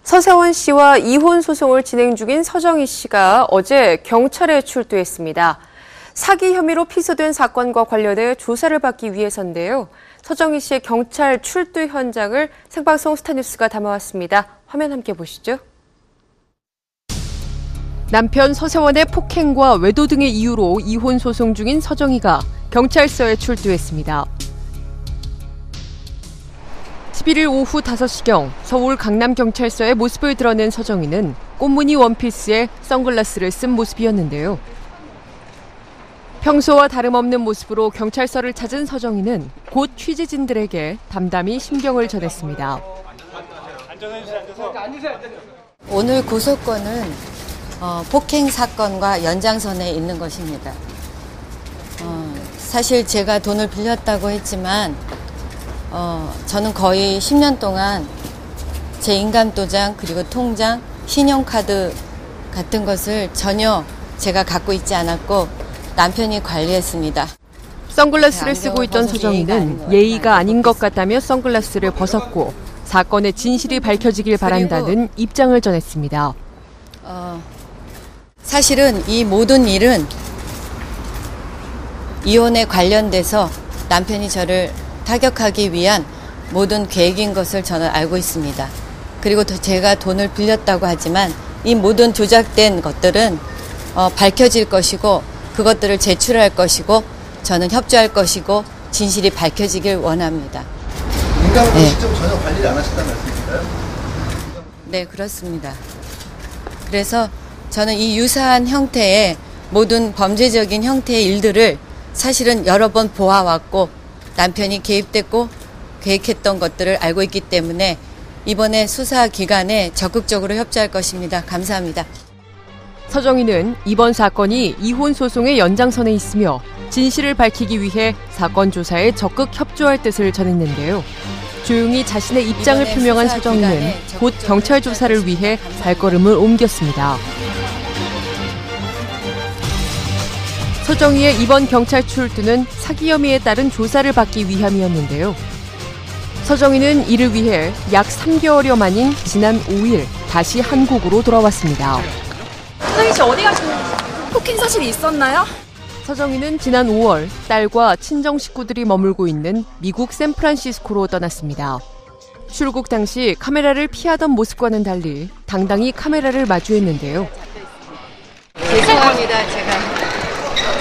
서세원 씨와 이혼 소송을 진행 중인 서정희 씨가 어제 경찰에 출두했습니다. 사기 혐의로 피소된 사건과 관련해 조사를 받기 위해서인데요. 서정희 씨의 경찰 출두 현장을 생방송 스타뉴스가 담아왔습니다. 화면 함께 보시죠. 남편 서세원의 폭행과 외도 등의 이유로 이혼 소송 중인 서정희가 경찰서에 출두했습니다. 11일 오후 5시경 서울 강남경찰서에 모습을 드러낸 서정희는 꽃무늬 원피스에 선글라스를 쓴 모습이었는데요. 평소와 다름없는 모습으로 경찰서를 찾은 서정희는 곧 취재진들에게 담담히 심경을 전했습니다. 오늘 고소건은 폭행 사건과 연장선에 있는 것입니다. 사실 제가 돈을 빌렸다고 했지만 저는 거의 10년 동안 제 인감도장 그리고 통장, 신용카드 같은 것을 전혀 제가 갖고 있지 않았고 남편이 관리했습니다. 선글라스를 쓰고 있던 서정희는 예의가 아닌 것 같다며 선글라스를 벗었고 사건의 진실이 밝혀지길 바란다는 입장을 전했습니다. 사실은 이 모든 일은 이혼에 관련돼서 남편이 저를 타격하기 위한 모든 계획인 것을 저는 알고 있습니다. 그리고 제가 돈을 빌렸다고 하지만 이 모든 조작된 것들은 밝혀질 것이고 그것들을 제출할 것이고 저는 협조할 것이고 진실이 밝혀지길 원합니다. 인감으로 직접 전혀 관리를 안 하셨다는 말씀이신가요? 네, 그렇습니다. 그래서 저는 이 유사한 형태의 모든 범죄적인 형태의 일들을 사실은 여러 번 보아왔고 남편이 개입됐고 계획했던 것들을 알고 있기 때문에 이번에 수사 기간에 적극적으로 협조할 것입니다. 감사합니다. 서정희는 이번 사건이 이혼 소송의 연장선에 있으며 진실을 밝히기 위해 사건 조사에 적극 협조할 뜻을 전했는데요. 조용히 자신의 입장을 표명한 서정희는 곧 경찰 조사를 위해 발걸음을 옮겼습니다. 서정희의 이번 경찰 출두는 사기 혐의에 따른 조사를 받기 위함이었는데요. 서정희는 이를 위해 약 3개월여 만인 지난 5일 다시 한국으로 돌아왔습니다. 서정희 씨 어디 가시는 거예요? 폭행 사실이 있었나요? 서정희는 지난 5월 딸과 친정 식구들이 머물고 있는 미국 샌프란시스코로 떠났습니다. 출국 당시 카메라를 피하던 모습과는 달리 당당히 카메라를 마주했는데요. 죄송합니다. 제가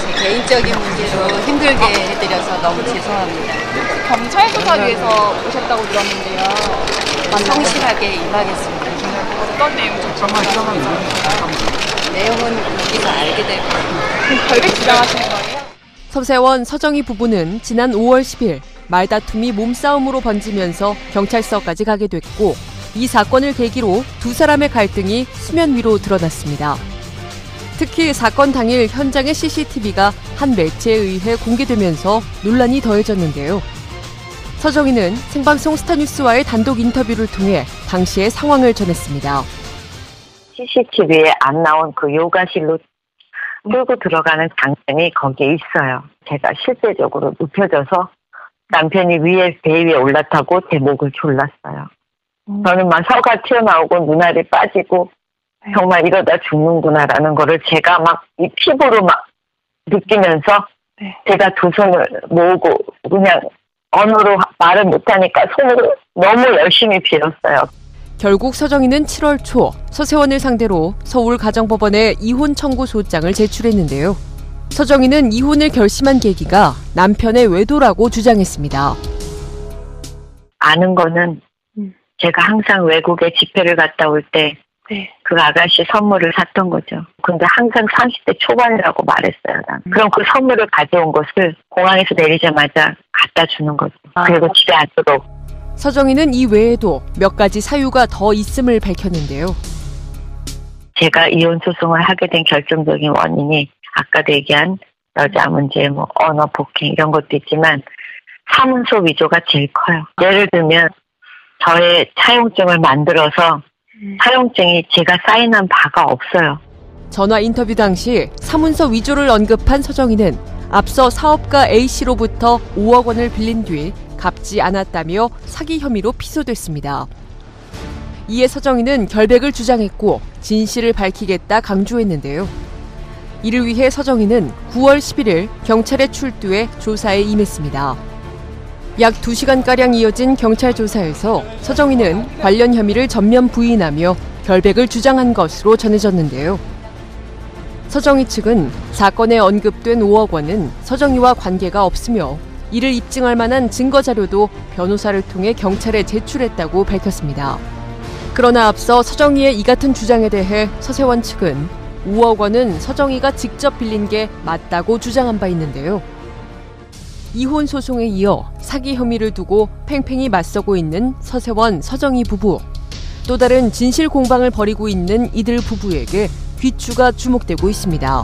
제 개인적인 문제로 힘들게 해드려서 너무 죄송합니다. 경찰 조사 위해서 오셨다고 들었는데요. 성실하게 임하겠습니다. 어떤 내용이죠? 내용은 여기서 알게 될 거예요. 결백 주장하시는 거예요? 서세원, 서정희 부부는 지난 5월 10일 말다툼이 몸싸움으로 번지면서 경찰서까지 가게 됐고 이 사건을 계기로 두 사람의 갈등이 수면 위로 드러났습니다. 특히 사건 당일 현장의 CCTV가 한 매체에 의해 공개되면서 논란이 더해졌는데요. 서정희는 생방송 스타뉴스와의 단독 인터뷰를 통해 당시의 상황을 전했습니다. CCTV에 안 나온 그 요가실로 끌고 들어가는 장면이 거기에 있어요. 제가 실제적으로 눕혀져서 남편이 배 위에 올라타고 제 목을 졸랐어요. 저는 막 혀가 튀어나오고 눈알이 빠지고 정말 이러다 죽는구나라는 거를 제가 막 이 피부로 막 느끼면서 제가 두 손을 모으고 그냥 언어로 말을 못하니까 손으로 너무 열심히 빌었어요. 결국 서정희는 7월 초 서세원을 상대로 서울가정법원에 이혼 청구 소장을 제출했는데요. 서정희는 이혼을 결심한 계기가 남편의 외도라고 주장했습니다. 아는 거는 제가 항상 외국에 집회를 갔다 올 때 그 아가씨 선물을 샀던 거죠. 근데 항상 30대 초반이라고 말했어요. 난. 그럼 그 선물을 가져온 것을 공항에서 내리자마자 갖다 주는 거죠. 그리고 집에 앉도록. 서정희는 이 외에도 몇 가지 사유가 더 있음을 밝혔는데요. 제가 이혼 소송을 하게 된 결정적인 원인이 아까도 얘기한 여자 문제, 언어 폭행 이런 것도 있지만 사문서 위조가 제일 커요. 예를 들면 저의 차용증을 만들어서 차용증이 제가 사인한 바가 없어요. 전화 인터뷰 당시 사문서 위조를 언급한 서정희는 앞서 사업가 A씨로부터 5억 원을 빌린 뒤 갚지 않았다며 사기 혐의로 피소됐습니다. 이에 서정희는 결백을 주장했고 진실을 밝히겠다 강조했는데요. 이를 위해 서정희는 9월 11일 경찰에 출두해 조사에 임했습니다. 약 2시간가량 이어진 경찰 조사에서 서정희는 관련 혐의를 전면 부인하며 결백을 주장한 것으로 전해졌는데요. 서정희 측은 사건에 언급된 5억 원은 서정희와 관계가 없으며 이를 입증할 만한 증거 자료도 변호사를 통해 경찰에 제출했다고 밝혔습니다. 그러나 앞서 서정희의 이 같은 주장에 대해 서세원 측은 5억 원은 서정희가 직접 빌린 게 맞다고 주장한 바 있는데요. 이혼 소송에 이어 사기 혐의를 두고 팽팽히 맞서고 있는 서세원, 서정희 부부. 또 다른 진실 공방을 벌이고 있는 이들 부부에게 귀추가 주목되고 있습니다.